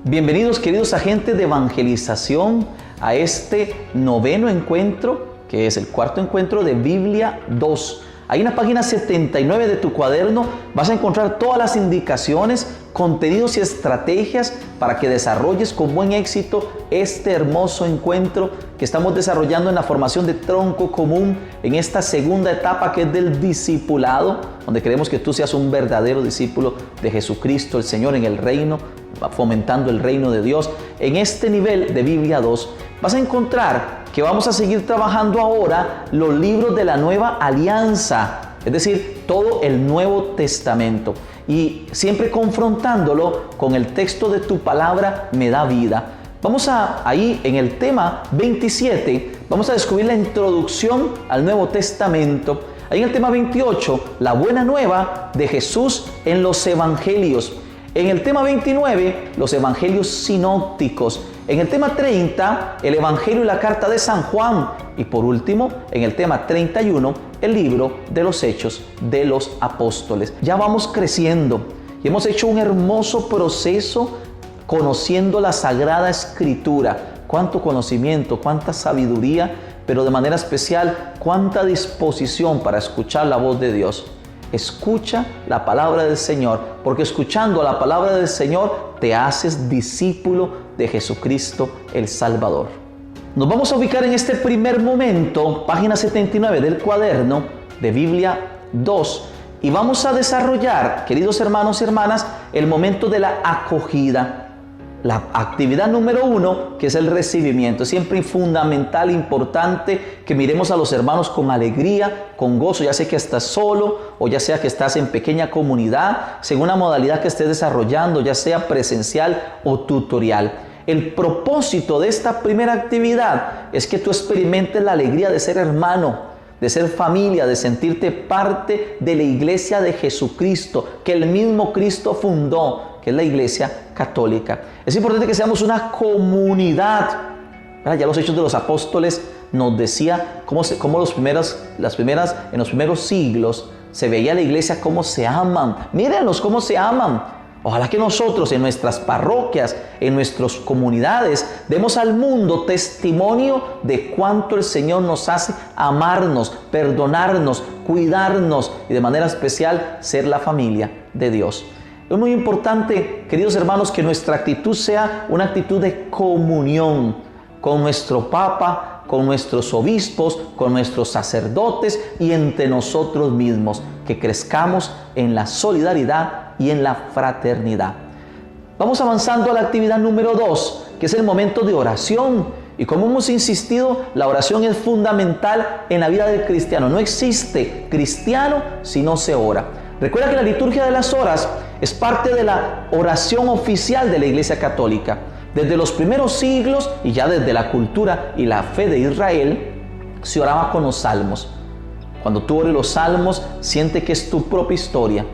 Bienvenidos, queridos agentes de evangelización, a este noveno encuentro, que es el cuarto encuentro de Biblia 2. Ahí en la página 79 de tu cuaderno vas a encontrar todas las indicaciones, contenidos y estrategias para que desarrolles con buen éxito este hermoso encuentro que estamos desarrollando en la formación de tronco común en esta segunda etapa, que es del discipulado, donde queremos que tú seas un verdadero discípulo de Jesucristo, el Señor, en el reino, fomentando el reino de Dios. En este nivel de Biblia 2 vas a encontrar que vamos a seguir trabajando ahora los libros de la Nueva Alianza, es decir, todo el Nuevo Testamento, y siempre confrontándolo con el texto de tu palabra me da vida. Vamos ahí en el tema 27, vamos a descubrir la introducción al Nuevo Testamento. Ahí en el tema 28, la buena nueva de Jesús en los evangelios. En el tema 29, los evangelios sinópticos. En el tema 30, el evangelio y la carta de San Juan. Y por último, en el tema 31, el libro de los Hechos de los Apóstoles. Ya vamos creciendo y hemos hecho un hermoso proceso conociendo la Sagrada Escritura. Cuánto conocimiento, cuánta sabiduría, pero de manera especial, cuánta disposición para escuchar la voz de Dios. Escucha la palabra del Señor, porque escuchando la palabra del Señor te haces discípulo de Jesucristo el Salvador. Nos vamos a ubicar en este primer momento, página 79 del cuaderno de Biblia 2, y vamos a desarrollar, queridos hermanos y hermanas, el momento de la acogida. La actividad número 1, que es el recibimiento. Siempre fundamental, importante que miremos a los hermanos con alegría, con gozo, ya sea que estás solo o ya sea que estás en pequeña comunidad, según la modalidad que estés desarrollando, ya sea presencial o tutorial. El propósito de esta primera actividad es que tú experimentes la alegría de ser hermano, de ser familia, de sentirte parte de la iglesia de Jesucristo, que el mismo Cristo fundó, que es la Iglesia Católica. Es importante que seamos una comunidad. Ya los Hechos de los Apóstoles nos decía cómo en los primeros siglos se veía la iglesia cómo se aman. Mírenlos cómo se aman. Ojalá que nosotros en nuestras parroquias, en nuestras comunidades, demos al mundo testimonio de cuánto el Señor nos hace amarnos, perdonarnos, cuidarnos y de manera especial ser la familia de Dios. Es muy importante, queridos hermanos, que nuestra actitud sea una actitud de comunión con nuestro Papa, con nuestros obispos, con nuestros sacerdotes y entre nosotros mismos, que crezcamos en la solidaridad y en la fraternidad. Vamos avanzando a la actividad número 2, que es el momento de oración. Y como hemos insistido, la oración es fundamental en la vida del cristiano. No existe cristiano si no se ora. Recuerda que la liturgia de las horas es parte de la oración oficial de la Iglesia Católica. Desde los primeros siglos y ya desde la cultura y la fe de Israel, se oraba con los salmos. Cuando tú ores los salmos, siente que es tu propia historia.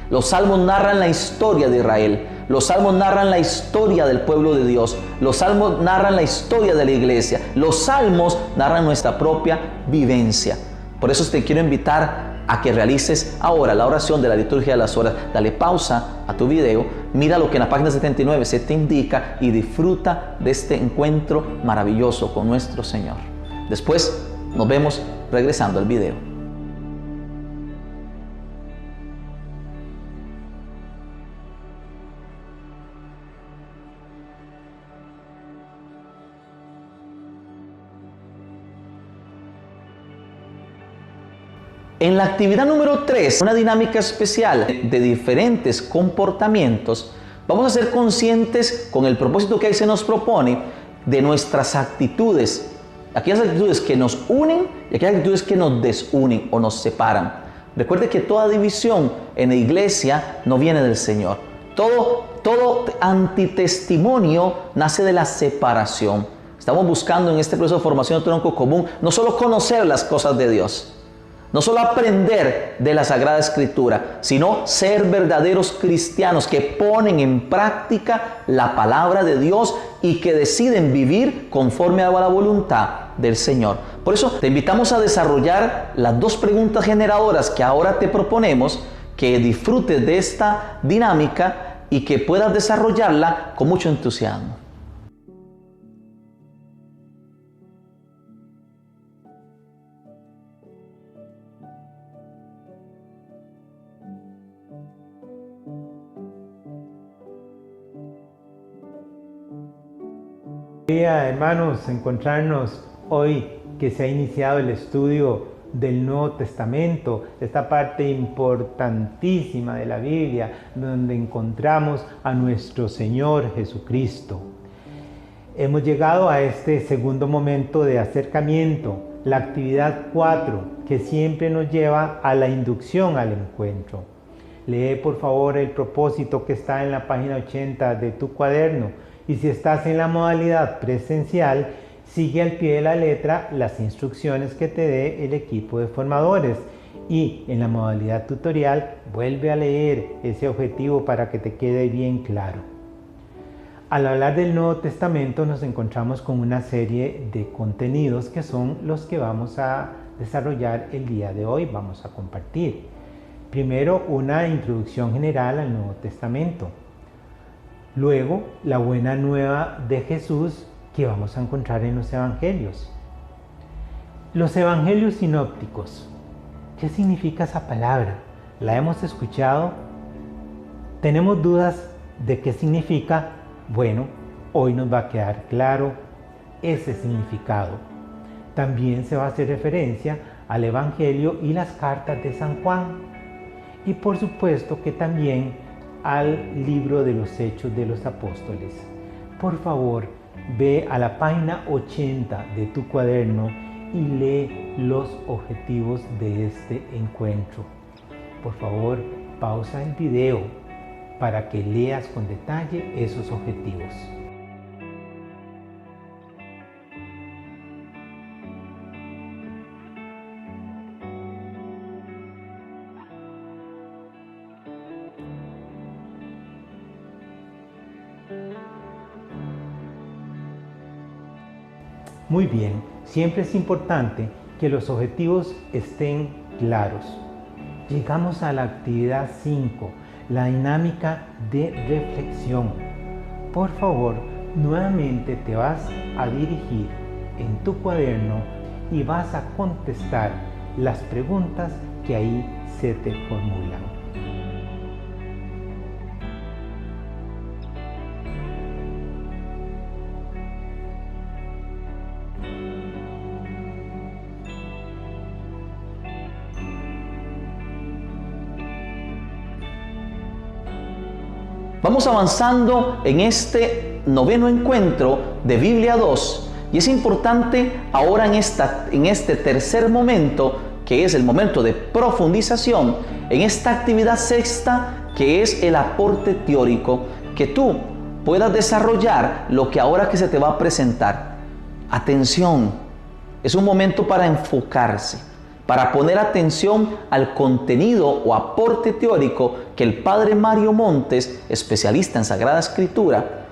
Los salmos narran la historia de Israel. Los salmos narran la historia del pueblo de Dios. Los salmos narran la historia de la iglesia. Los salmos narran nuestra propia vivencia. Por eso te quiero invitar a que realices ahora la oración de la liturgia de las horas. Dale pausa a tu video, mira lo que en la página 79 se te indica y disfruta de este encuentro maravilloso con nuestro Señor. Después nos vemos regresando al video. En la actividad número 3, una dinámica especial de diferentes comportamientos, vamos a ser conscientes con el propósito que ahí se nos propone de nuestras actitudes. Aquellas actitudes que nos unen y aquellas actitudes que nos desunen o nos separan. Recuerde que toda división en la iglesia no viene del Señor. Todo antitestimonio nace de la separación. Estamos buscando en este proceso de formación de tronco común no solo conocer las cosas de Dios, no solo aprender de la Sagrada Escritura, sino ser verdaderos cristianos que ponen en práctica la palabra de Dios y que deciden vivir conforme a la voluntad del Señor. Por eso te invitamos a desarrollar las 2 preguntas generadoras que ahora te proponemos, que disfrutes de esta dinámica y que puedas desarrollarla con mucho entusiasmo. Hermanos, encontrarnos hoy que se ha iniciado el estudio del Nuevo Testamento, esta parte importantísima de la Biblia, donde encontramos a nuestro Señor Jesucristo. Hemos llegado a este segundo momento de acercamiento, la actividad 4, que siempre nos lleva a la inducción al encuentro. Lee por favor el propósito que está en la página 80 de tu cuaderno. Y si estás en la modalidad presencial, sigue al pie de la letra las instrucciones que te dé el equipo de formadores. Y en la modalidad tutorial, vuelve a leer ese objetivo para que te quede bien claro. Al hablar del Nuevo Testamento nos encontramos con una serie de contenidos que son los que vamos a desarrollar el día de hoy, vamos a compartir. Primero, una introducción general al Nuevo Testamento. Luego, la buena nueva de Jesús que vamos a encontrar en los evangelios. Los evangelios sinópticos. ¿Qué significa esa palabra? ¿La hemos escuchado? ¿Tenemos dudas de qué significa? Bueno, hoy nos va a quedar claro ese significado. También se va a hacer referencia al evangelio y las cartas de San Juan. Y por supuesto que también al libro de los Hechos de los Apóstoles. Por favor, ve a la página 80 de tu cuaderno y lee los objetivos de este encuentro. Por favor, pausa el video para que leas con detalle esos objetivos. Muy bien, siempre es importante que los objetivos estén claros. Llegamos a la actividad 5, la dinámica de reflexión. Por favor, nuevamente te vas a dirigir en tu cuaderno y vas a contestar las preguntas que ahí se te formulan. Vamos avanzando en este noveno encuentro de Biblia 2 y es importante ahora en este tercer momento, que es el momento de profundización, en esta actividad sexta que es el aporte teórico, que tú puedas desarrollar lo que ahora que se te va a presentar. Atención, es un momento para enfocarse, para poner atención al contenido o aporte teórico que el Padre Mario Montes, especialista en Sagrada Escritura,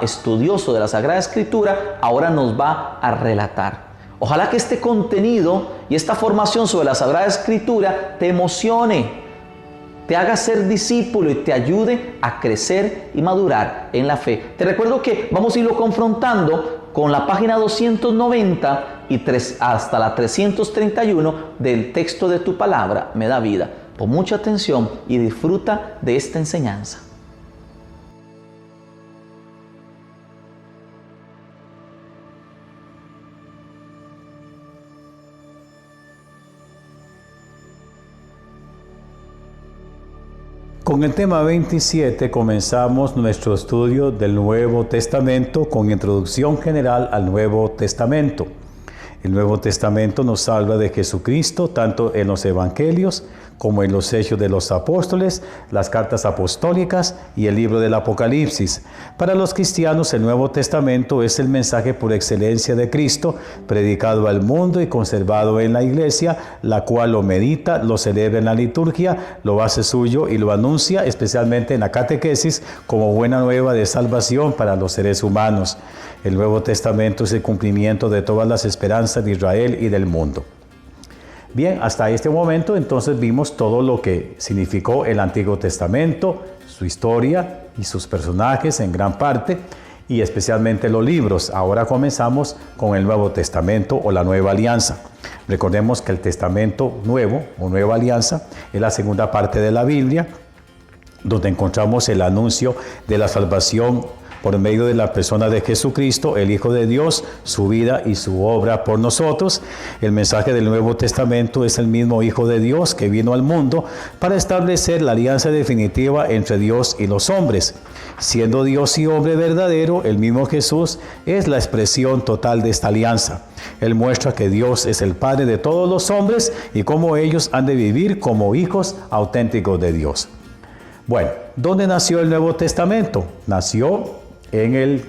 estudioso de la Sagrada Escritura, ahora nos va a relatar. Ojalá que este contenido y esta formación sobre la Sagrada Escritura te emocione, te haga ser discípulo y te ayude a crecer y madurar en la fe. Te recuerdo que vamos a irlo confrontando con la página 290 hasta la 331 del texto de tu palabra me da vida. Pon mucha atención y disfruta de esta enseñanza. Con el tema 27 comenzamos nuestro estudio del Nuevo Testamento con introducción general al Nuevo Testamento. El Nuevo Testamento nos habla de Jesucristo tanto en los Evangelios como en los Hechos de los Apóstoles, las cartas apostólicas y el libro del Apocalipsis. Para los cristianos, el Nuevo Testamento es el mensaje por excelencia de Cristo, predicado al mundo y conservado en la Iglesia, la cual lo medita, lo celebra en la liturgia, lo hace suyo y lo anuncia, especialmente en la catequesis, como buena nueva de salvación para los seres humanos. El Nuevo Testamento es el cumplimiento de todas las esperanzas de Israel y del mundo. Bien, hasta este momento entonces vimos todo lo que significó el Antiguo Testamento, su historia y sus personajes en gran parte, y especialmente los libros. Ahora comenzamos con el Nuevo Testamento o la Nueva Alianza. Recordemos que el Testamento Nuevo o Nueva Alianza es la segunda parte de la Biblia, donde encontramos el anuncio de la salvación por medio de la persona de Jesucristo, el Hijo de Dios, su vida y su obra por nosotros. El mensaje del Nuevo Testamento es el mismo Hijo de Dios que vino al mundo para establecer la alianza definitiva entre Dios y los hombres. Siendo Dios y hombre verdadero, el mismo Jesús es la expresión total de esta alianza. Él muestra que Dios es el Padre de todos los hombres y cómo ellos han de vivir como hijos auténticos de Dios. Bueno, ¿dónde nació el Nuevo Testamento? Nació en el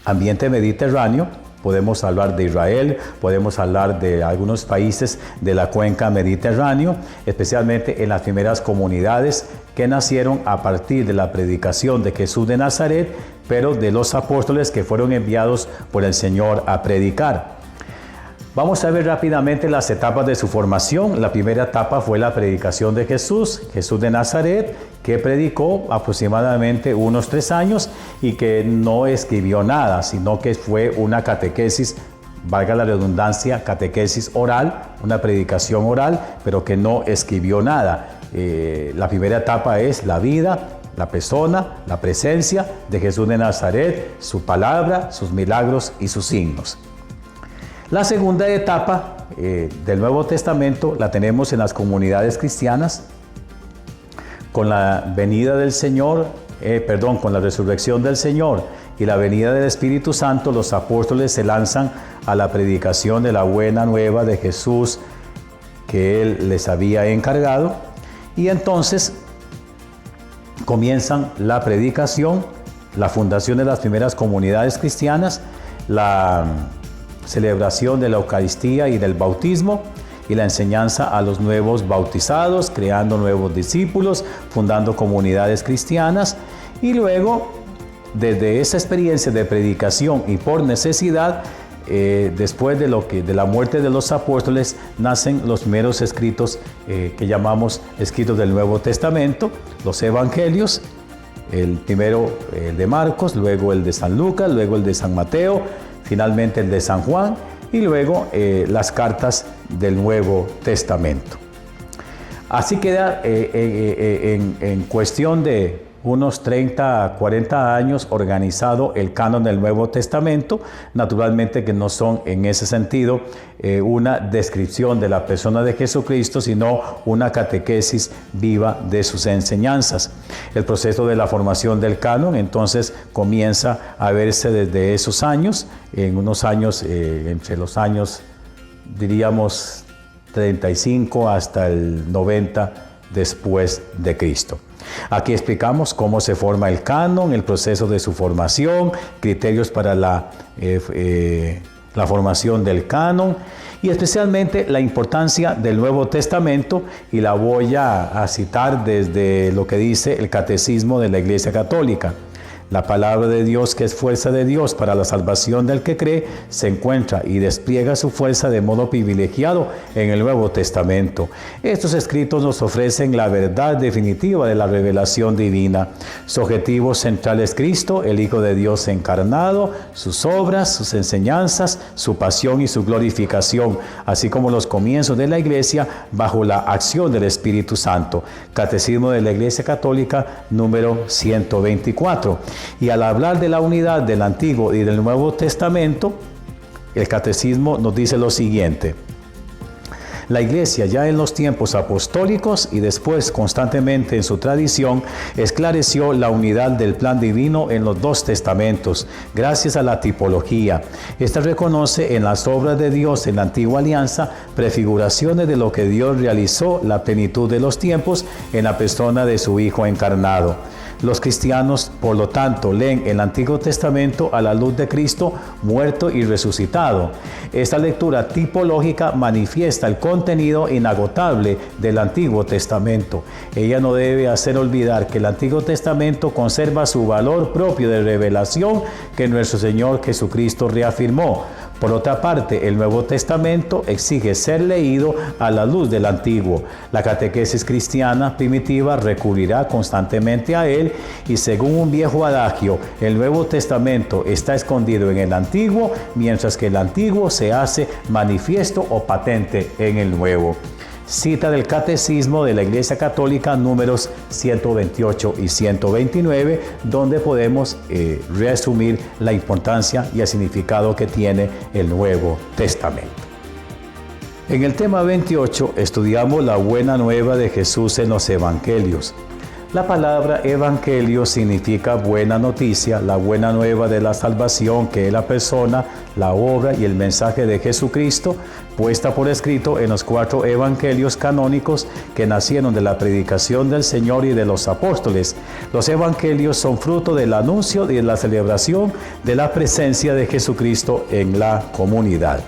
ambiente mediterráneo. Podemos hablar de Israel, podemos hablar de algunos países de la cuenca mediterránea, especialmente en las primeras comunidades que nacieron a partir de la predicación de Jesús de Nazaret, pero de los apóstoles que fueron enviados por el Señor a predicar. Vamos a ver rápidamente las etapas de su formación. La primera etapa fue la predicación de Jesús de Nazaret, que predicó aproximadamente unos 3 años y que no escribió nada, sino que fue una catequesis, valga la redundancia, catequesis oral, una predicación oral, pero que no escribió nada. La primera etapa es la vida, la persona, la presencia de Jesús de Nazaret, su palabra, sus milagros y sus signos. La segunda etapa del Nuevo Testamento la tenemos en las comunidades cristianas. Con la venida del Señor, con la resurrección del Señor y la venida del Espíritu Santo, los apóstoles se lanzan a la predicación de la buena nueva de Jesús que Él les había encargado, y entonces comienzan la predicación, la fundación de las primeras comunidades cristianas, la celebración de la Eucaristía y del bautismo, y la enseñanza a los nuevos bautizados, creando nuevos discípulos, fundando comunidades cristianas, y luego, desde esa experiencia de predicación y por necesidad, después de la muerte de los apóstoles, nacen los primeros escritos que llamamos escritos del Nuevo Testamento, los evangelios. El primero el de Marcos, luego el de San Lucas, luego el de San Mateo, finalmente el de San Juan, y luego las cartas del Nuevo Testamento. Así queda en cuestión de unos 30 a 40 años organizado el canon del Nuevo Testamento, naturalmente que no son en ese sentido una descripción de la persona de Jesucristo, sino una catequesis viva de sus enseñanzas. El proceso de la formación del canon entonces comienza a verse desde esos años, en unos años, entre los años, diríamos, 35 hasta el 90 después de Cristo. Aquí explicamos cómo se forma el canon, el proceso de su formación, criterios para la formación del canon y especialmente la importancia del Nuevo Testamento, y la voy a citar desde lo que dice el Catecismo de la Iglesia Católica. La palabra de Dios, que es fuerza de Dios para la salvación del que cree, se encuentra y despliega su fuerza de modo privilegiado en el Nuevo Testamento. Estos escritos nos ofrecen la verdad definitiva de la revelación divina. Su objetivo central es Cristo, el Hijo de Dios encarnado, sus obras, sus enseñanzas, su pasión y su glorificación, así como los comienzos de la Iglesia bajo la acción del Espíritu Santo. Catecismo de la Iglesia Católica número 124. Y al hablar de la unidad del Antiguo y del Nuevo Testamento, el Catecismo nos dice lo siguiente: la Iglesia ya en los tiempos apostólicos y después constantemente en su tradición esclareció la unidad del plan divino en los 2 testamentos, gracias a la tipología. Esta reconoce en las obras de Dios en la antigua alianza prefiguraciones de lo que Dios realizó la plenitud de los tiempos en la persona de su Hijo encarnado. Los cristianos, por lo tanto, leen el Antiguo Testamento a la luz de Cristo muerto y resucitado. Esta lectura tipológica manifiesta el contenido inagotable del Antiguo Testamento. Ella no debe hacer olvidar que el Antiguo Testamento conserva su valor propio de revelación que nuestro Señor Jesucristo reafirmó. Por otra parte, el Nuevo Testamento exige ser leído a la luz del Antiguo. La catequesis cristiana primitiva recurrirá constantemente a él y, según un viejo adagio, el Nuevo Testamento está escondido en el Antiguo, mientras que el Antiguo se hace manifiesto o patente en el Nuevo. Cita del Catecismo de la Iglesia Católica números 128 y 129, donde podemos resumir la importancia y el significado que tiene el Nuevo Testamento. En el tema 28 estudiamos la buena nueva de Jesús en los Evangelios. La palabra evangelio significa buena noticia, la buena nueva de la salvación, que es la persona, la obra y el mensaje de Jesucristo, puesta por escrito en los 4 evangelios canónicos que nacieron de la predicación del Señor y de los apóstoles. Los evangelios son fruto del anuncio y de la celebración de la presencia de Jesucristo en la comunidad.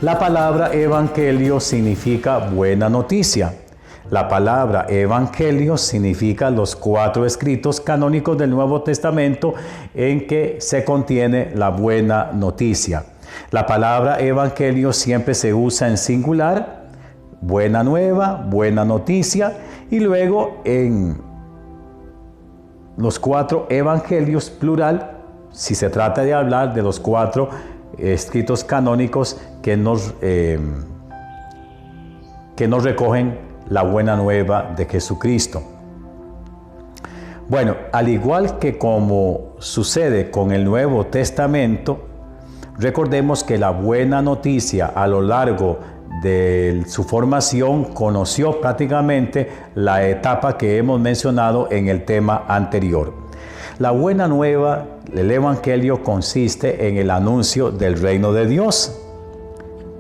La palabra evangelio significa buena noticia. La palabra evangelio significa los 4 escritos canónicos del Nuevo Testamento en que se contiene la buena noticia. La palabra evangelio siempre se usa en singular, buena nueva, buena noticia, y luego en los 4 evangelios plural, si se trata de hablar de los 4 escritos canónicos que nos recogen la buena nueva de Jesucristo. Bueno, al igual que como sucede con el Nuevo Testamento, recordemos que la buena noticia a lo largo de su formación conoció prácticamente la etapa que hemos mencionado en el tema anterior. La buena nueva, el Evangelio, consiste en el anuncio del reino de Dios,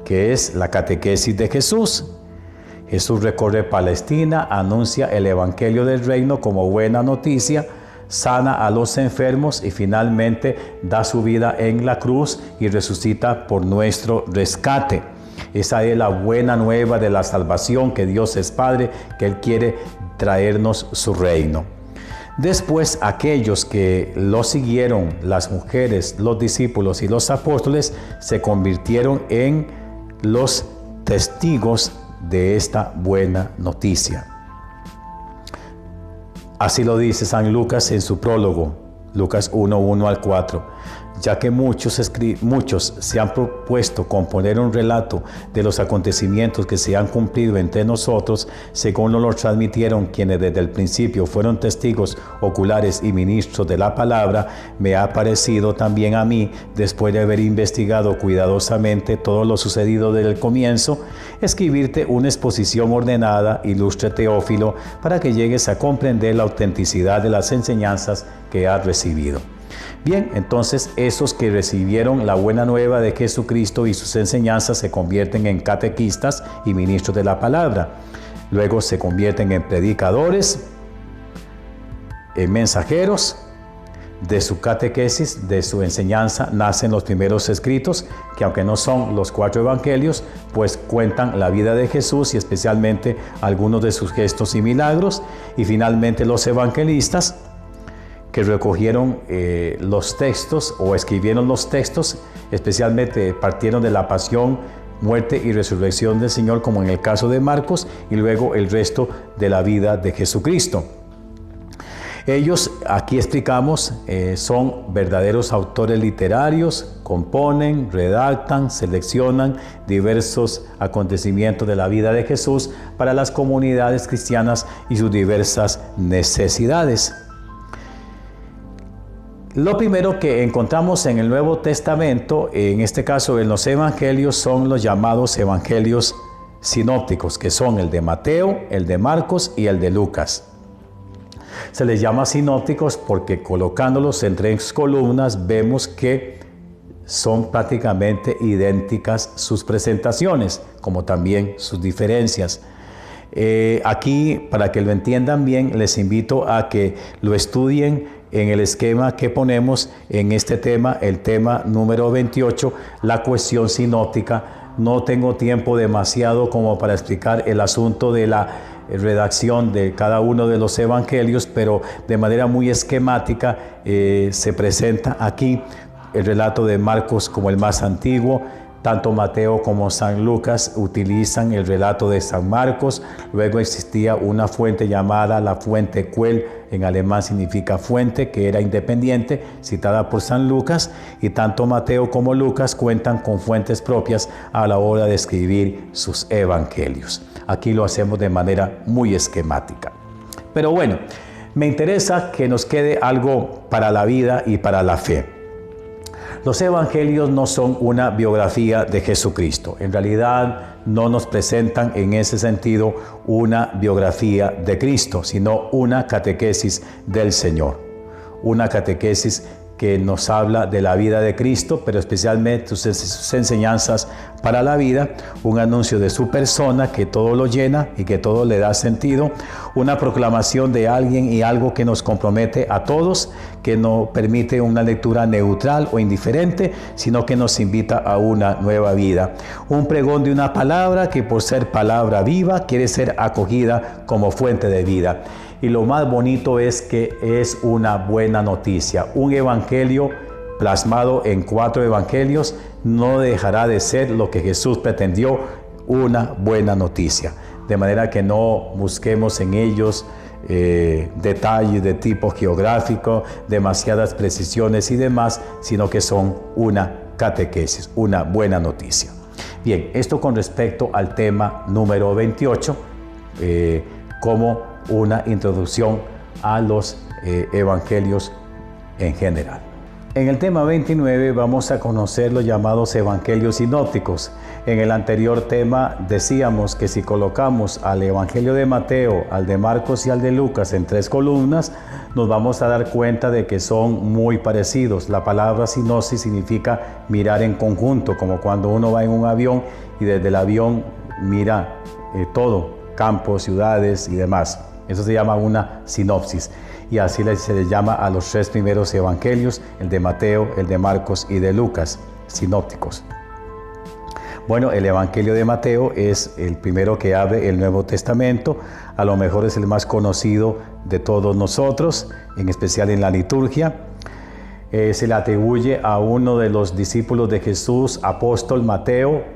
que es la catequesis de Jesús. Jesús recorre Palestina, anuncia el Evangelio del Reino como buena noticia, sana a los enfermos y finalmente da su vida en la cruz y resucita por nuestro rescate. Esa es la buena nueva de la salvación, que Dios es Padre, que Él quiere traernos su reino. Después, aquellos que lo siguieron, las mujeres, los discípulos y los apóstoles, se convirtieron en los testigos de esta buena noticia. Así lo dice San Lucas en su prólogo, Lucas 1:1 al 4. Ya que muchos se han propuesto componer un relato de los acontecimientos que se han cumplido entre nosotros, según nos lo transmitieron quienes desde el principio fueron testigos oculares y ministros de la palabra, me ha parecido también a mí, después de haber investigado cuidadosamente todo lo sucedido desde el comienzo, escribirte una exposición ordenada, ilustre Teófilo, para que llegues a comprender la autenticidad de las enseñanzas que has recibido. Bien, entonces esos que recibieron la buena nueva de Jesucristo y sus enseñanzas se convierten en catequistas y ministros de la palabra. Luego se convierten en predicadores, en mensajeros. De su catequesis, de su enseñanza, nacen los primeros escritos, que aunque no son los 4 evangelios, pues cuentan la vida de Jesús y especialmente algunos de sus gestos y milagros. Y finalmente los evangelistas, que recogieron los textos o escribieron los textos, especialmente partieron de la pasión, muerte y resurrección del Señor, como en el caso de Marcos, y luego el resto de la vida de Jesucristo. Ellos, aquí explicamos, son verdaderos autores literarios, componen, redactan, seleccionan diversos acontecimientos de la vida de Jesús para las comunidades cristianas y sus diversas necesidades. Lo primero que encontramos en el Nuevo Testamento, en este caso en los evangelios, son los llamados evangelios sinópticos, que son el de Mateo, el de Marcos y el de Lucas. Se les llama sinópticos porque colocándolos en 3 columnas vemos que son prácticamente idénticas sus presentaciones, como también sus diferencias. Aquí, para que lo entiendan bien, les invito a que lo estudien en el esquema que ponemos en este tema, el tema número 28, la cuestión sinóptica. No tengo tiempo demasiado como para explicar el asunto de la redacción de cada uno de los evangelios, pero de manera muy esquemática se presenta aquí el relato de Marcos como el más antiguo. Tanto Mateo como San Lucas utilizan el relato de San Marcos. Luego existía una fuente llamada la fuente Quell, en alemán significa fuente, que era independiente, citada por San Lucas. Y tanto Mateo como Lucas cuentan con fuentes propias a la hora de escribir sus evangelios. Aquí lo hacemos de manera muy esquemática. Pero bueno, me interesa que nos quede algo para la vida y para la fe. Los evangelios no son una biografía de Jesucristo. En realidad no nos presentan en ese sentido una biografía de Cristo, sino una catequesis del Señor. Una catequesis que nos habla de la vida de Cristo, pero especialmente sus enseñanzas para la vida, un anuncio de su persona que todo lo llena y que todo le da sentido, una proclamación de alguien y algo que nos compromete a todos, que no permite una lectura neutral o indiferente, sino que nos invita a una nueva vida. Un pregón de una palabra que por ser palabra viva quiere ser acogida como fuente de vida. Y lo más bonito es que es una buena noticia. Un evangelio plasmado en 4 evangelios no dejará de ser lo que Jesús pretendió, una buena noticia. De manera que no busquemos en ellos detalles de tipo geográfico, demasiadas precisiones y demás, sino que son una catequesis, una buena noticia. Bien, esto con respecto al tema número 28, como una introducción a los evangelios en general. En el tema 29 vamos a conocer los llamados evangelios sinópticos. En el anterior tema decíamos que si colocamos al evangelio de Mateo, al de Marcos y al de Lucas en 3 columnas, nos vamos a dar cuenta de que son muy parecidos. La palabra sinopsis significa mirar en conjunto, como cuando uno va en un avión y desde el avión mira todo, campos, ciudades y demás. Eso se llama una sinopsis, y así se les llama a los 3 primeros evangelios, el de Mateo, el de Marcos y de Lucas, sinópticos. Bueno, el evangelio de Mateo es el primero que abre el Nuevo Testamento, a lo mejor es el más conocido de todos nosotros, en especial en la liturgia. Se le atribuye a uno de los discípulos de Jesús, apóstol Mateo.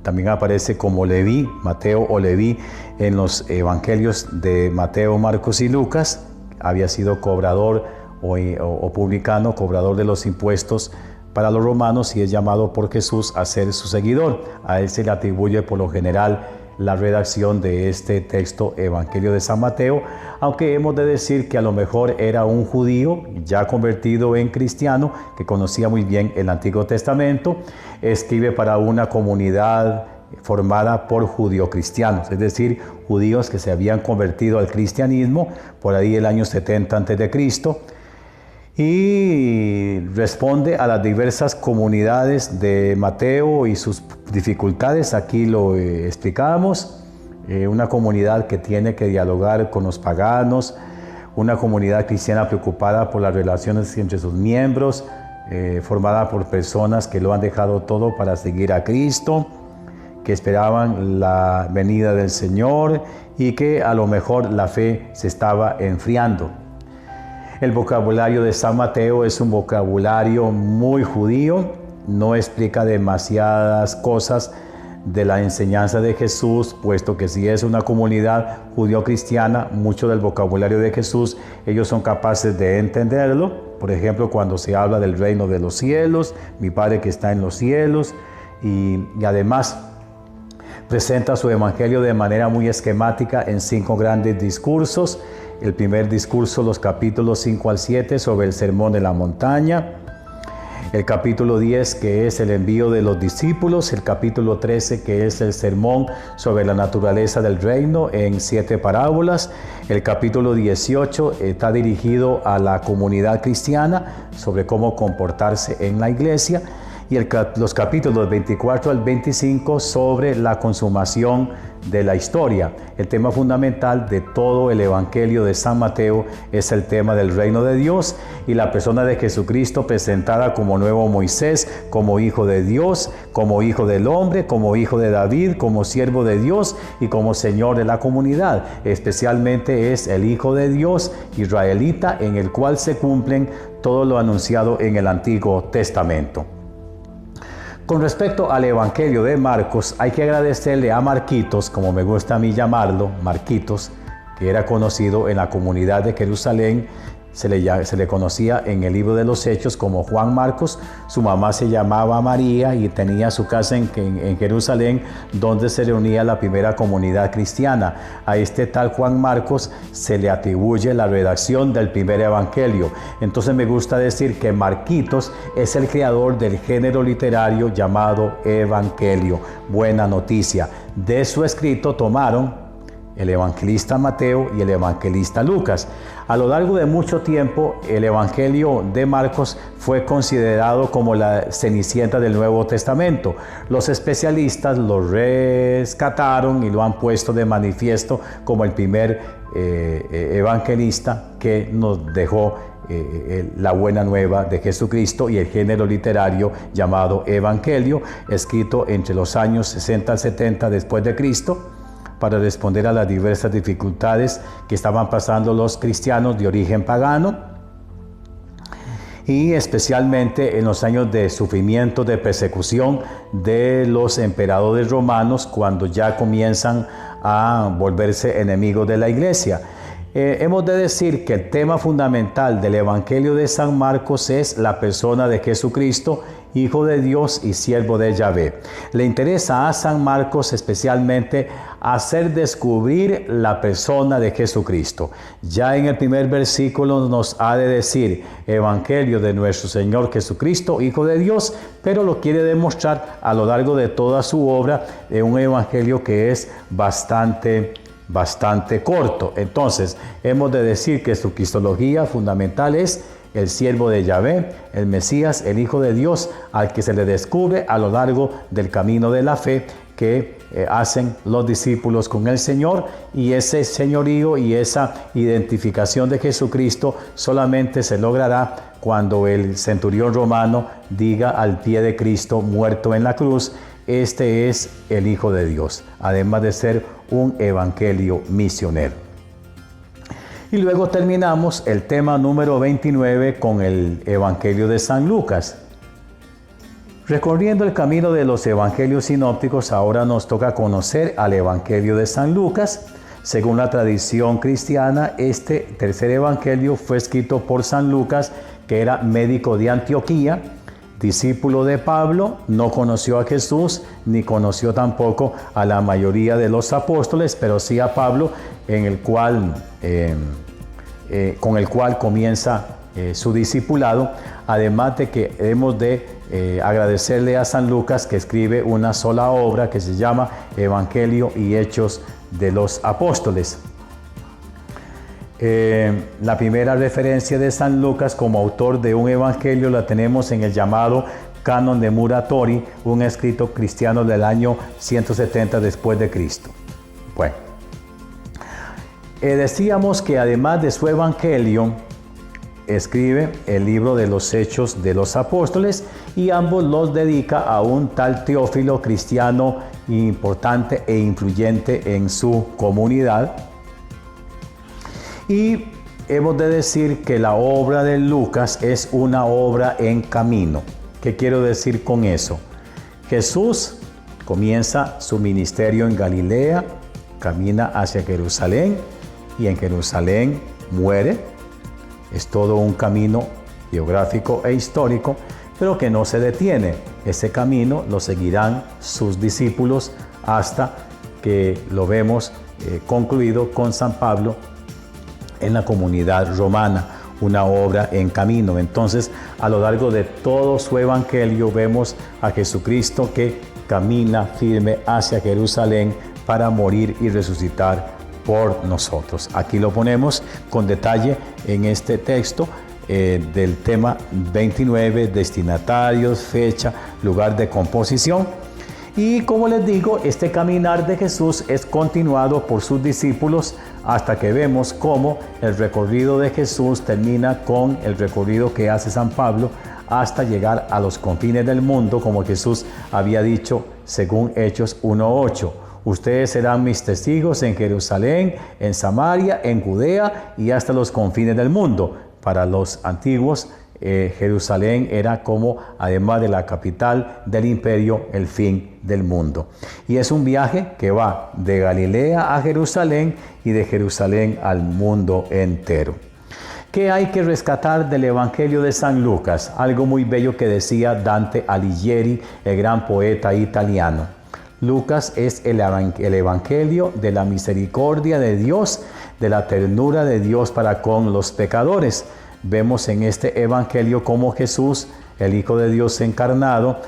También aparece como Leví, Mateo o Leví, en los evangelios de Mateo, Marcos y Lucas. Había sido cobrador o publicano, cobrador de los impuestos para los romanos, y es llamado por Jesús a ser su seguidor. A él se le atribuye por lo general la redacción de este texto Evangelio de San Mateo, aunque hemos de decir que a lo mejor era un judío ya convertido en cristiano, que conocía muy bien el Antiguo Testamento. Escribe para una comunidad formada por judio-cristianos, es decir, judíos que se habían convertido al cristianismo por ahí el año 70 a.C., y responde a las diversas comunidades de Mateo y sus dificultades. Aquí lo explicábamos, una comunidad que tiene que dialogar con los paganos, una comunidad cristiana preocupada por las relaciones entre sus miembros, formada por personas que lo han dejado todo para seguir a Cristo, que esperaban la venida del Señor y que a lo mejor la fe se estaba enfriando. El vocabulario de San Mateo es un vocabulario muy judío, no explica demasiadas cosas de la enseñanza de Jesús, puesto que si es una comunidad judío-cristiana, mucho del vocabulario de Jesús ellos son capaces de entenderlo. Por ejemplo, cuando se habla del reino de los cielos, mi Padre que está en los cielos, y además presenta su evangelio de manera muy esquemática en 5 grandes discursos. El primer discurso, los capítulos 5 al 7, sobre el sermón de la montaña. El capítulo 10, que es el envío de los discípulos. El capítulo 13, que es el sermón sobre la naturaleza del reino en 7 parábolas. El capítulo 18 está dirigido a la comunidad cristiana sobre cómo comportarse en la iglesia. Y los capítulos 24 al 25 sobre la consumación de la historia. El tema fundamental de todo el Evangelio de San Mateo es el tema del reino de Dios y la persona de Jesucristo presentada como nuevo Moisés, como hijo de Dios, como hijo del hombre, como hijo de David, como siervo de Dios y como Señor de la comunidad. Especialmente es el Hijo de Dios israelita, en el cual se cumplen todo lo anunciado en el Antiguo Testamento. Con respecto al Evangelio de Marcos, hay que agradecerle a Marquitos, como me gusta a mí llamarlo, Marquitos, que era conocido en la comunidad de Jerusalén, se le conocía en el libro de los Hechos como Juan Marcos. Su mamá se llamaba María y tenía su casa en Jerusalén, donde se reunía la primera comunidad cristiana. A este tal Juan Marcos se le atribuye la redacción del primer evangelio. Entonces me gusta decir que Marquitos es el creador del género literario llamado evangelio. Buena noticia. De su escrito tomaron el evangelista Mateo y el evangelista Lucas. A lo largo de mucho tiempo, el Evangelio de Marcos fue considerado como la Cenicienta del Nuevo Testamento. Los especialistas lo rescataron y lo han puesto de manifiesto como el primer evangelista que nos dejó la buena nueva de Jesucristo y el género literario llamado Evangelio, escrito entre los años 60 al 70 después de Cristo, para responder a las diversas dificultades que estaban pasando los cristianos de origen pagano, y especialmente en los años de sufrimiento, de persecución de los emperadores romanos, cuando ya comienzan a volverse enemigos de la iglesia. Hemos de decir que el tema fundamental del Evangelio de San Marcos es la persona de Jesucristo, Hijo de Dios y siervo de Yahvé. Le interesa a San Marcos especialmente hacer descubrir la persona de Jesucristo. Ya en el primer versículo nos ha de decir Evangelio de nuestro Señor Jesucristo, Hijo de Dios, pero lo quiere demostrar a lo largo de toda su obra en un evangelio que es bastante corto. Entonces, hemos de decir que su cristología fundamental es el siervo de Yahvé, el Mesías, el Hijo de Dios, al que se le descubre a lo largo del camino de la fe que hacen los discípulos con el Señor, y ese señorío y esa identificación de Jesucristo solamente se logrará cuando el centurión romano diga al pie de Cristo muerto en la cruz: este es el Hijo de Dios, además de ser un evangelio misionero. Y luego terminamos el tema número 29 con el Evangelio de San Lucas. Recorriendo el camino de los evangelios sinópticos, ahora nos toca conocer al Evangelio de San Lucas. Según la tradición cristiana, este tercer evangelio fue escrito por San Lucas, que era médico de Antioquía, discípulo de Pablo, no conoció a Jesús, ni conoció tampoco a la mayoría de los apóstoles, pero sí a Pablo, con el cual comienza su discipulado. Además de que hemos de agradecerle a San Lucas, que escribe una sola obra que se llama Evangelio y Hechos de los Apóstoles. La primera referencia de San Lucas como autor de un evangelio la tenemos en el llamado Canon de Muratori, un escrito cristiano del año 170 después de Cristo. Bueno, decíamos que además de su evangelio, escribe el libro de los Hechos de los Apóstoles, y ambos los dedica a un tal Teófilo, cristiano importante e influyente en su comunidad. Y hemos de decir que la obra de Lucas es una obra en camino. ¿Qué quiero decir con eso? Jesús comienza su ministerio en Galilea, camina hacia Jerusalén y en Jerusalén muere. Es todo un camino geográfico e histórico, pero que no se detiene. Ese camino lo seguirán sus discípulos hasta que lo vemos concluido con San Pablo en la comunidad romana, una obra en camino. Entonces, a lo largo de todo su evangelio vemos a Jesucristo que camina firme hacia Jerusalén para morir y resucitar por nosotros. Aquí lo ponemos con detalle en este texto del tema 29, destinatarios, fecha, lugar de composición. Y como les digo, este caminar de Jesús es continuado por sus discípulos hasta que vemos cómo el recorrido de Jesús termina con el recorrido que hace San Pablo hasta llegar a los confines del mundo, como Jesús había dicho según Hechos 1:8. Ustedes serán mis testigos en Jerusalén, en Samaria, en Judea y hasta los confines del mundo. para los antiguos, Jerusalén era como, además de la capital del imperio, el fin del mundo. Y es un viaje que va de Galilea a Jerusalén y de Jerusalén al mundo entero. ¿Qué hay que rescatar del Evangelio de San Lucas? Algo muy bello que decía Dante Alighieri, el gran poeta italiano. Lucas es el Evangelio de la misericordia de Dios, de la ternura de Dios para con los pecadores. Vemos en este Evangelio cómo Jesús, el Hijo de Dios encarnado,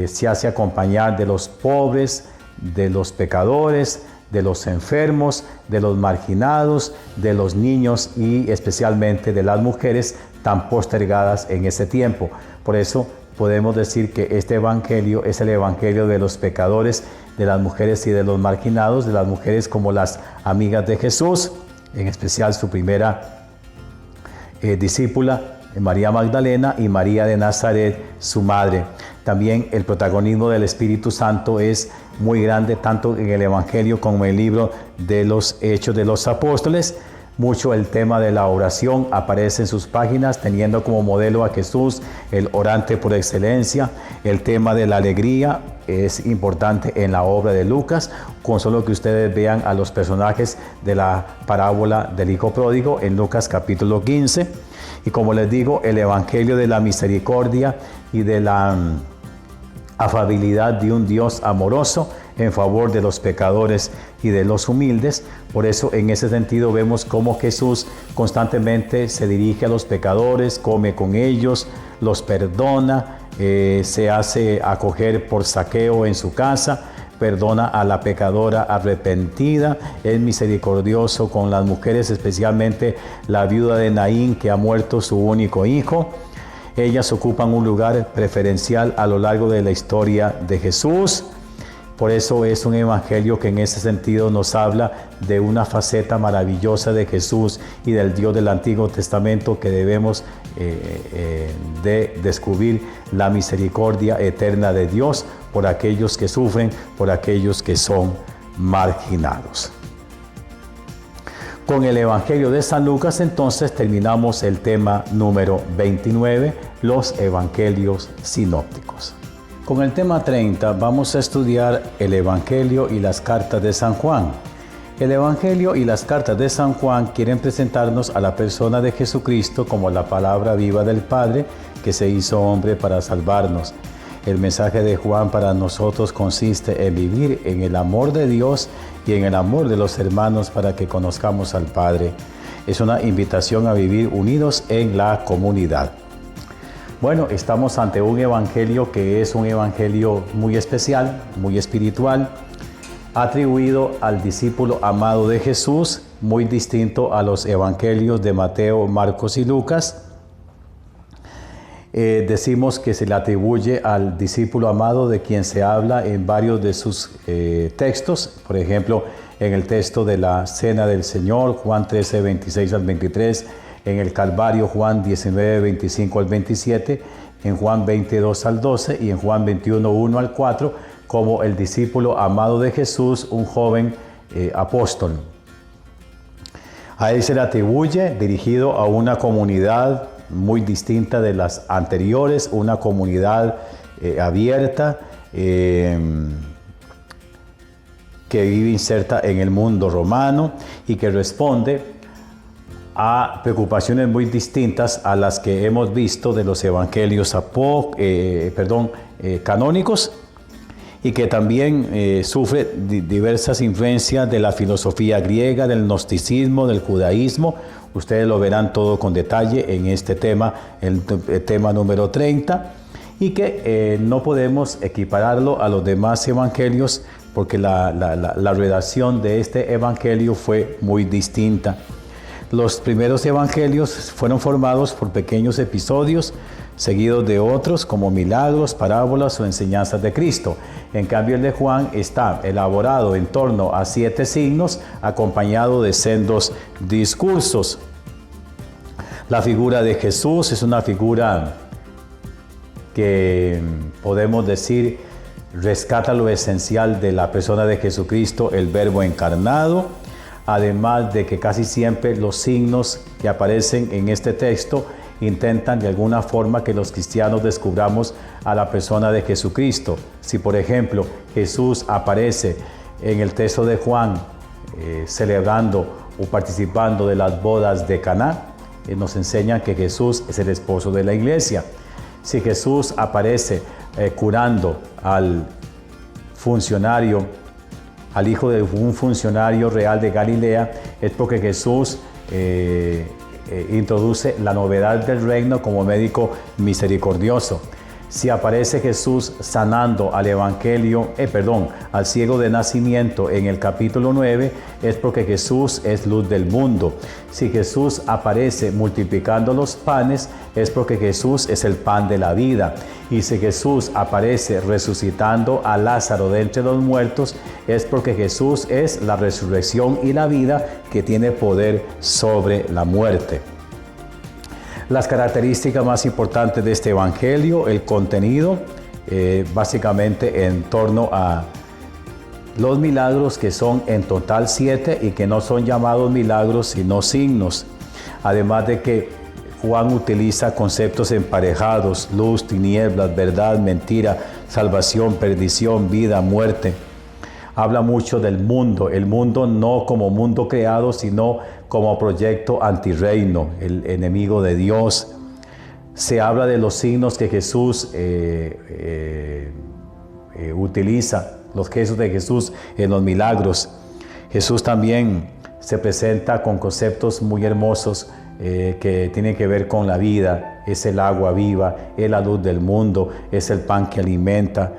se hace acompañar de los pobres, de los pecadores, de los enfermos, de los marginados, de los niños y especialmente de las mujeres tan postergadas en ese tiempo. Por eso podemos decir que este Evangelio es el Evangelio de los pecadores, de las mujeres y de los marginados, de las mujeres como las amigas de Jesús, en especial su primera discípula, María Magdalena, y María de Nazaret, su madre. También el protagonismo del Espíritu Santo es muy grande, tanto en el Evangelio como en el libro de los Hechos de los Apóstoles. Mucho el tema de la oración aparece en sus páginas, teniendo como modelo a Jesús, el orante por excelencia. El tema de la alegría es importante en la obra de Lucas, con solo que ustedes vean a los personajes de la parábola del Hijo Pródigo en Lucas capítulo 15. Y como les digo, el Evangelio de la misericordia y de la afabilidad de un Dios amoroso en favor de los pecadores y de los humildes. Por eso, en ese sentido, vemos cómo Jesús constantemente se dirige a los pecadores, come con ellos, los perdona, se hace acoger por Zaqueo en su casa, perdona a la pecadora arrepentida, es misericordioso con las mujeres, especialmente la viuda de Naín, que ha muerto su único hijo. Ellas ocupan un lugar preferencial a lo largo de la historia de Jesús. Por eso es un evangelio que en ese sentido nos habla de una faceta maravillosa de Jesús y del Dios del Antiguo Testamento, que debemos de descubrir la misericordia eterna de Dios por aquellos que sufren, por aquellos que son marginados. Con el Evangelio de San Lucas, entonces, terminamos el tema número 29, los Evangelios sinópticos. Con el tema 30 vamos a estudiar el Evangelio y las cartas de San Juan. El Evangelio y las cartas de San Juan quieren presentarnos a la persona de Jesucristo como la palabra viva del Padre que se hizo hombre para salvarnos. El mensaje de Juan para nosotros consiste en vivir en el amor de Dios y en el amor de los hermanos para que conozcamos al Padre. Es una invitación a vivir unidos en la comunidad. Bueno, estamos ante un evangelio que es un evangelio muy especial, muy espiritual, atribuido al discípulo amado de Jesús, muy distinto a los evangelios de Mateo, Marcos y Lucas. Decimos que se le atribuye al discípulo amado de quien se habla en varios de sus textos. Por ejemplo, en el texto de la Cena del Señor, Juan 13, 26 al 23, en el Calvario, Juan 19, 25 al 27, en Juan 22 al 12 y en Juan 21, 1 al 4, como el discípulo amado de Jesús, un joven apóstol. A él se le atribuye, dirigido a una comunidad muy distinta de las anteriores, una comunidad abierta, que vive inserta en el mundo romano y que responde a preocupaciones muy distintas a las que hemos visto de los evangelios canónicos, y que también sufre diversas influencias de la filosofía griega, del gnosticismo, del judaísmo. Ustedes lo verán todo con detalle en este tema, el tema número 30, y que no podemos equipararlo a los demás evangelios porque la redacción de este evangelio fue muy distinta. Los primeros evangelios fueron formados por pequeños episodios seguidos de otros como milagros, parábolas o enseñanzas de Cristo. En cambio, el de Juan está elaborado en torno a 7 signos, acompañado de sendos discursos. La figura de Jesús es una figura que podemos decir rescata lo esencial de la persona de Jesucristo, el Verbo encarnado. además de que casi siempre los signos que aparecen en este texto intentan de alguna forma que los cristianos descubramos a la persona de Jesucristo. Si por ejemplo Jesús aparece en el texto de Juan celebrando o participando de las bodas de Caná, nos enseñan que Jesús es el esposo de la iglesia. Si Jesús aparece curando al funcionario, al hijo de un funcionario real de Galilea, es porque Jesús introduce la novedad del reino como médico misericordioso. Si aparece Jesús sanando al al ciego de nacimiento en el capítulo 9, es porque Jesús es luz del mundo. Si Jesús aparece multiplicando los panes, es porque Jesús es el pan de la vida. Y si Jesús aparece resucitando a Lázaro de entre los muertos, es porque Jesús es la resurrección y la vida que tiene poder sobre la muerte. Las características más importantes de este evangelio, el contenido, básicamente en torno a los milagros, que son en total 7 y que no son llamados milagros sino signos. Además de que Juan utiliza conceptos emparejados: luz, tinieblas, verdad, mentira, salvación, perdición, vida, muerte. Habla mucho del mundo, el mundo no como mundo creado, sino como proyecto antirreino, el enemigo de Dios. Se habla de los signos que Jesús utiliza, los gestos de Jesús en los milagros. Jesús también se presenta con conceptos muy hermosos que tienen que ver con la vida. Es el agua viva, es la luz del mundo, es el pan que alimenta,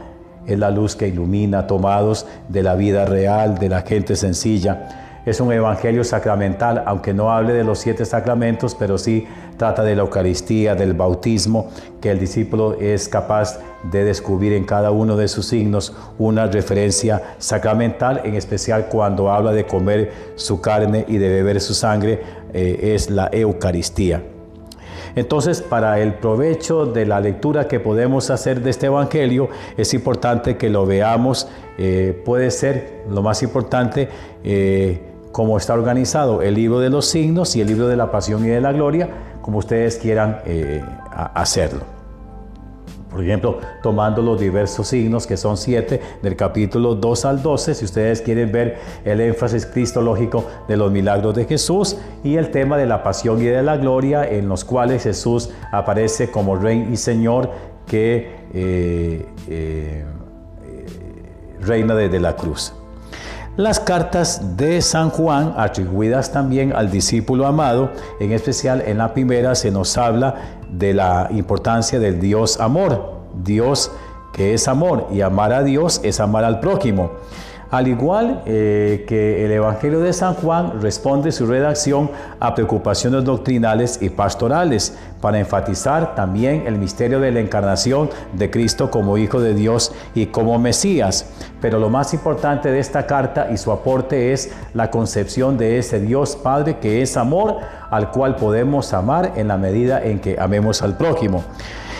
es la luz que ilumina, tomados de la vida real, de la gente sencilla. Es un evangelio sacramental, aunque no hable de los 7 sacramentos, pero sí trata de la Eucaristía, del bautismo, que el discípulo es capaz de descubrir en cada uno de sus signos una referencia sacramental, en especial cuando habla de comer su carne y de beber su sangre, es la Eucaristía. Entonces, para el provecho de la lectura que podemos hacer de este evangelio, es importante que lo veamos. Puede ser lo más importante cómo está organizado el libro de los signos y el libro de la pasión y de la gloria, como ustedes quieran hacerlo. Por ejemplo, tomando los diversos signos, que son 7, del capítulo 2 al 12, si ustedes quieren ver el énfasis cristológico de los milagros de Jesús y el tema de la pasión y de la gloria, en los cuales Jesús aparece como Rey y Señor que reina desde la cruz. Las cartas de San Juan, atribuidas también al discípulo amado, en especial en la primera se nos habla de la importancia del Dios amor. Dios que es amor, y amar a Dios es amar al prójimo. Al igual que el Evangelio de San Juan, responde su redacción a preocupaciones doctrinales y pastorales, para enfatizar también el misterio de la encarnación de Cristo como Hijo de Dios y como Mesías. Pero lo más importante de esta carta y su aporte es la concepción de ese Dios Padre que es amor, al cual podemos amar en la medida en que amemos al prójimo.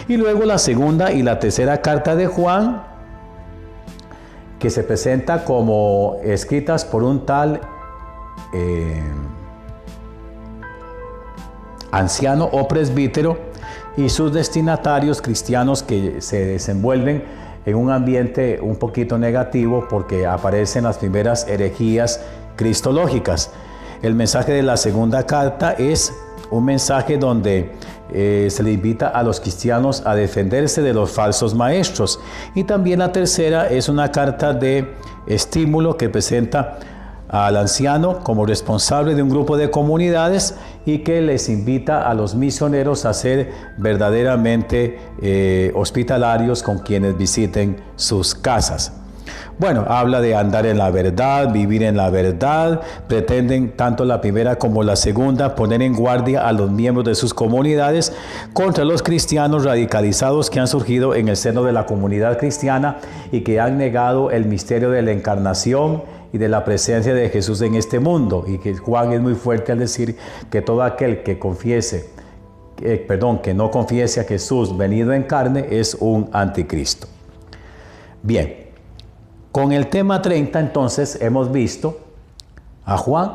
Y luego la segunda y la tercera carta de Juan, que se presenta como escritas por un tal anciano o presbítero y sus destinatarios cristianos que se desenvuelven en un ambiente un poquito negativo porque aparecen las primeras herejías cristológicas. El mensaje de la segunda carta es un mensaje donde se le invita a los cristianos a defenderse de los falsos maestros. Y también la tercera es una carta de estímulo que presenta al anciano como responsable de un grupo de comunidades y que les invita a los misioneros a ser verdaderamente hospitalarios con quienes visiten sus casas. Bueno, habla de andar en la verdad, vivir en la verdad. Pretenden tanto la primera como la segunda poner en guardia a los miembros de sus comunidades contra los cristianos radicalizados que han surgido en el seno de la comunidad cristiana y que han negado el misterio de la encarnación y de la presencia de Jesús en este mundo. Y que Juan es muy fuerte al decir que todo aquel que que no confiese a Jesús venido en carne es un anticristo. Bien. Con el tema 30, entonces, hemos visto a Juan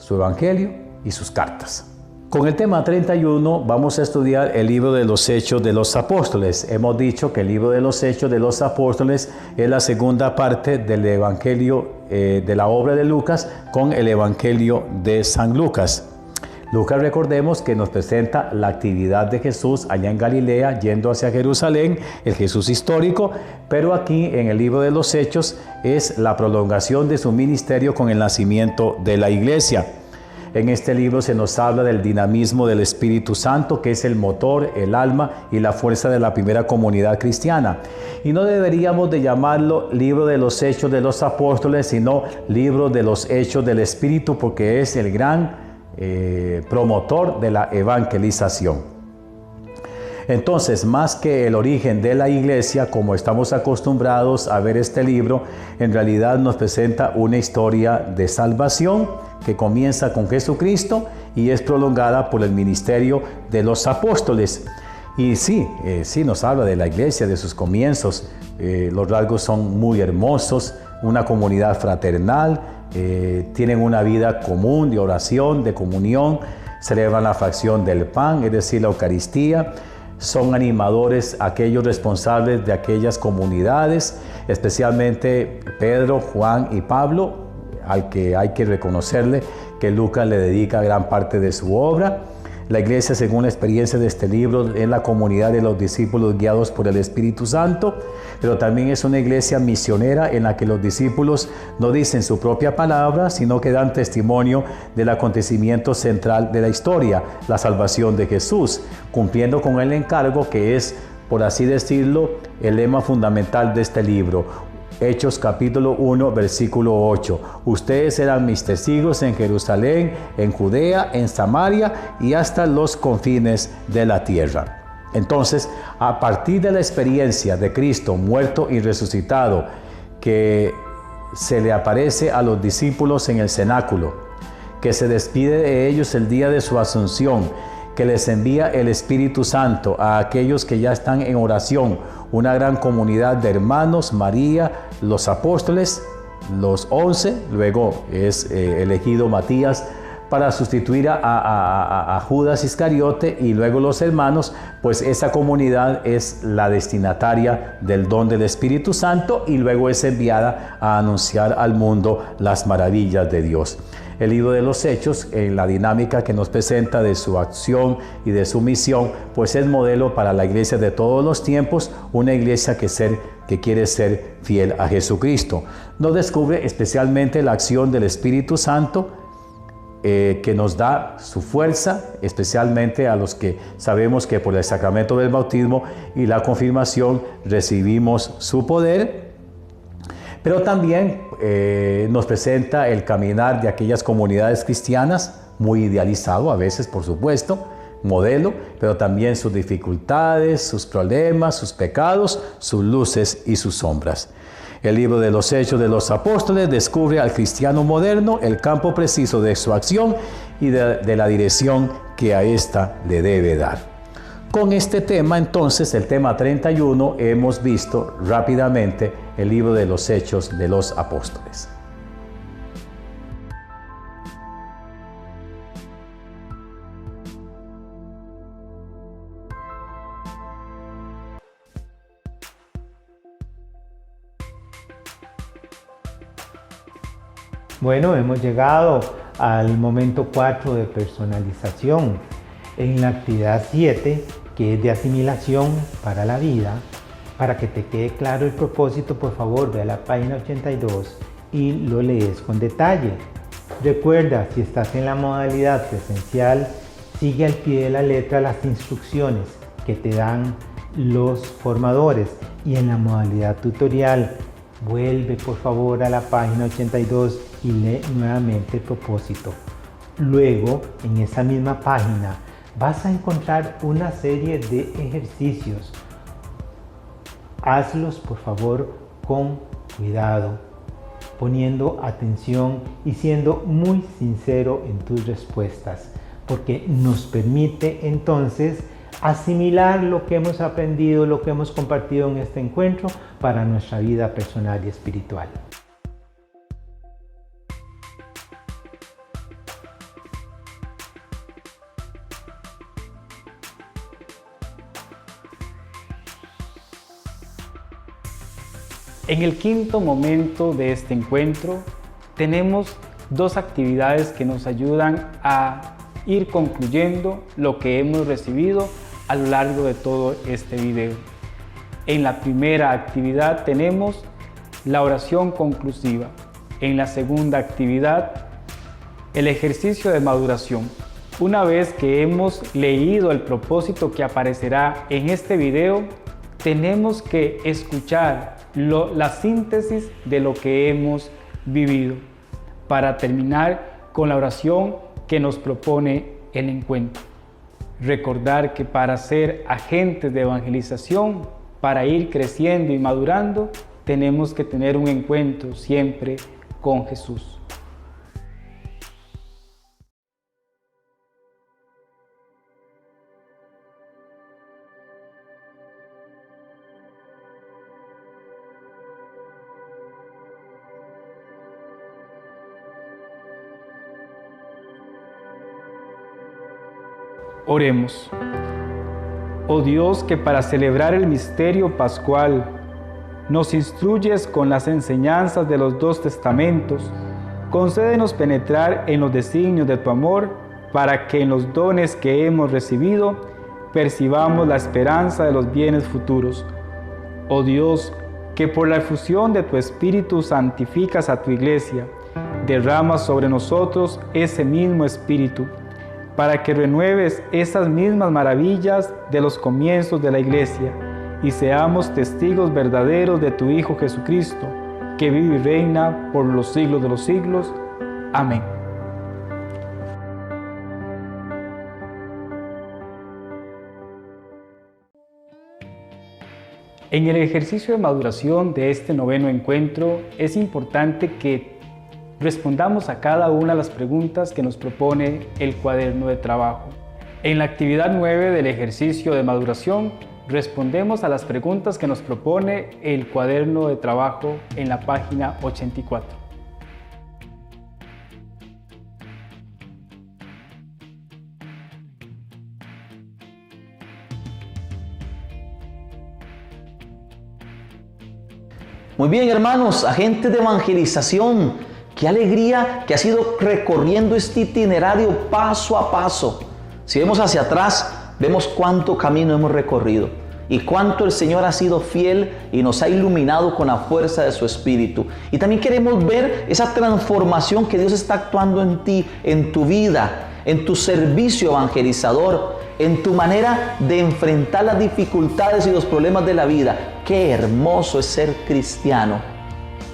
su Evangelio y sus cartas. Con el tema 31 vamos a estudiar el libro de los Hechos de los Apóstoles. Hemos dicho que el libro de los Hechos de los Apóstoles es la segunda parte del Evangelio de la obra de Lucas con el Evangelio de San Lucas. Lucas, recordemos que nos presenta la actividad de Jesús allá en Galilea, yendo hacia Jerusalén, el Jesús histórico, pero aquí en el libro de los Hechos es la prolongación de su ministerio con el nacimiento de la iglesia. En este libro se nos habla del dinamismo del Espíritu Santo, que es el motor, el alma y la fuerza de la primera comunidad cristiana. Y no deberíamos de llamarlo libro de los Hechos de los Apóstoles, sino libro de los Hechos del Espíritu, porque es el gran promotor de la evangelización. Entonces, más que el origen de la iglesia, como estamos acostumbrados a ver este libro, en realidad nos presenta una historia de salvación que comienza con Jesucristo y es prolongada por el ministerio de los apóstoles. Y sí nos habla de la iglesia, de sus comienzos. Los rasgos son muy hermosos, una comunidad fraternal, tienen una vida común de oración, de comunión, celebran la fracción del pan, es decir, la Eucaristía. Son animadores aquellos responsables de aquellas comunidades, especialmente Pedro, Juan y Pablo, al que hay que reconocerle que Lucas le dedica gran parte de su obra. La iglesia, según la experiencia de este libro, es la comunidad de los discípulos guiados por el Espíritu Santo, pero también es una iglesia misionera en la que los discípulos no dicen su propia palabra, sino que dan testimonio del acontecimiento central de la historia, la salvación de Jesús, cumpliendo con el encargo que es, por así decirlo, el lema fundamental de este libro. Hechos capítulo 1, versículo 8. Ustedes serán mis testigos en Jerusalén, en Judea, en Samaria y hasta los confines de la tierra. Entonces, a partir de la experiencia de Cristo muerto y resucitado, que se le aparece a los discípulos en el cenáculo, que se despide de ellos el día de su asunción, que les envía el Espíritu Santo a aquellos que ya están en oración, una gran comunidad de hermanos, María, los apóstoles, los 11, luego es elegido Matías para sustituir a Judas Iscariote y luego los hermanos, pues esa comunidad es la destinataria del don del Espíritu Santo y luego es enviada a anunciar al mundo las maravillas de Dios. El libro de los Hechos, en la dinámica que nos presenta de su acción y de su misión, pues es modelo para la iglesia de todos los tiempos, una iglesia que quiere ser fiel a Jesucristo. Nos descubre especialmente la acción del Espíritu Santo, que nos da su fuerza, especialmente a los que sabemos que por el sacramento del bautismo y la confirmación recibimos su poder. Pero también nos presenta el caminar de aquellas comunidades cristianas, muy idealizado a veces, por supuesto, modelo, pero también sus dificultades, sus problemas, sus pecados, sus luces y sus sombras. El libro de los Hechos de los Apóstoles descubre al cristiano moderno el campo preciso de su acción y de la dirección que a ésta le debe dar. Con este tema, entonces, el tema 31, hemos visto rápidamente el libro de los Hechos de los Apóstoles. Bueno, hemos llegado al momento 4 de personalización. En la actividad 7, que es de asimilación para la vida, para que te quede claro el propósito, por favor, ve a la página 82 y lo lees con detalle. Recuerda, si estás en la modalidad presencial, sigue al pie de la letra las instrucciones que te dan los formadores, y en la modalidad tutorial, vuelve por favor a la página 82 y lee nuevamente el propósito. Luego, en esa misma página, vas a encontrar una serie de ejercicios. Hazlos por favor con cuidado, poniendo atención y siendo muy sincero en tus respuestas, porque nos permite entonces asimilar lo que hemos aprendido, lo que hemos compartido en este encuentro para nuestra vida personal y espiritual. En el quinto momento de este encuentro tenemos dos actividades que nos ayudan a ir concluyendo lo que hemos recibido a lo largo de todo este video. En la primera actividad tenemos la oración conclusiva. En la segunda actividad, el ejercicio de maduración. Una vez que hemos leído el propósito que aparecerá en este video, tenemos que escuchar la síntesis de lo que hemos vivido para terminar con la oración que nos propone el encuentro. Recordar que para ser agentes de evangelización, para ir creciendo y madurando, tenemos que tener un encuentro siempre con Jesús. Oremos. Oh Dios, que para celebrar el misterio pascual nos instruyes con las enseñanzas de los dos testamentos, concédenos penetrar en los designios de tu amor, para que en los dones que hemos recibido percibamos la esperanza de los bienes futuros. Oh Dios, que por la efusión de tu Espíritu santificas a tu Iglesia, derramas sobre nosotros ese mismo Espíritu, para que renueves esas mismas maravillas de los comienzos de la Iglesia y seamos testigos verdaderos de tu Hijo Jesucristo, que vive y reina por los siglos de los siglos. Amén. En el ejercicio de maduración de este noveno encuentro es importante que respondamos a cada una de las preguntas que nos propone el cuaderno de trabajo. En la actividad 9 del ejercicio de maduración, respondemos a las preguntas que nos propone el cuaderno de trabajo en la página 84. Muy bien, hermanos, agentes de evangelización. Qué alegría que ha sido recorriendo este itinerario paso a paso. Si vemos hacia atrás, vemos cuánto camino hemos recorrido y cuánto el Señor ha sido fiel y nos ha iluminado con la fuerza de su Espíritu. Y también queremos ver esa transformación que Dios está actuando en ti, en tu vida, en tu servicio evangelizador, en tu manera de enfrentar las dificultades y los problemas de la vida. Qué hermoso es ser cristiano,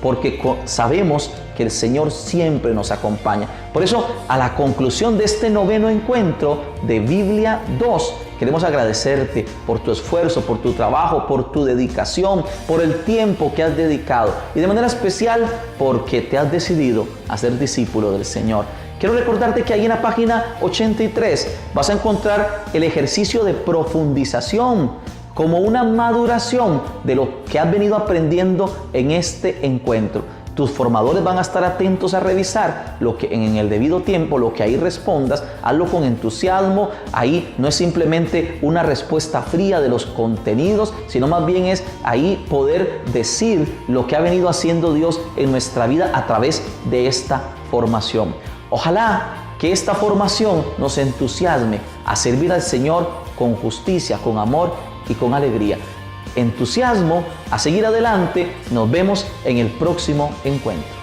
porque sabemos que el Señor siempre nos acompaña. Por eso, a la conclusión de este noveno encuentro de Biblia 2, queremos agradecerte por tu esfuerzo, por tu trabajo, por tu dedicación, por el tiempo que has dedicado y de manera especial porque te has decidido a ser discípulo del Señor. Quiero recordarte que ahí en la página 83 vas a encontrar el ejercicio de profundización como una maduración de lo que has venido aprendiendo en este encuentro. Tus formadores van a estar atentos a revisar lo que en el debido tiempo, lo que ahí respondas, hazlo con entusiasmo. Ahí no es simplemente una respuesta fría de los contenidos, sino más bien es ahí poder decir lo que ha venido haciendo Dios en nuestra vida a través de esta formación. Ojalá que esta formación nos entusiasme a servir al Señor con justicia, con amor y con alegría. Entusiasmo a seguir adelante. Nos vemos en el próximo encuentro.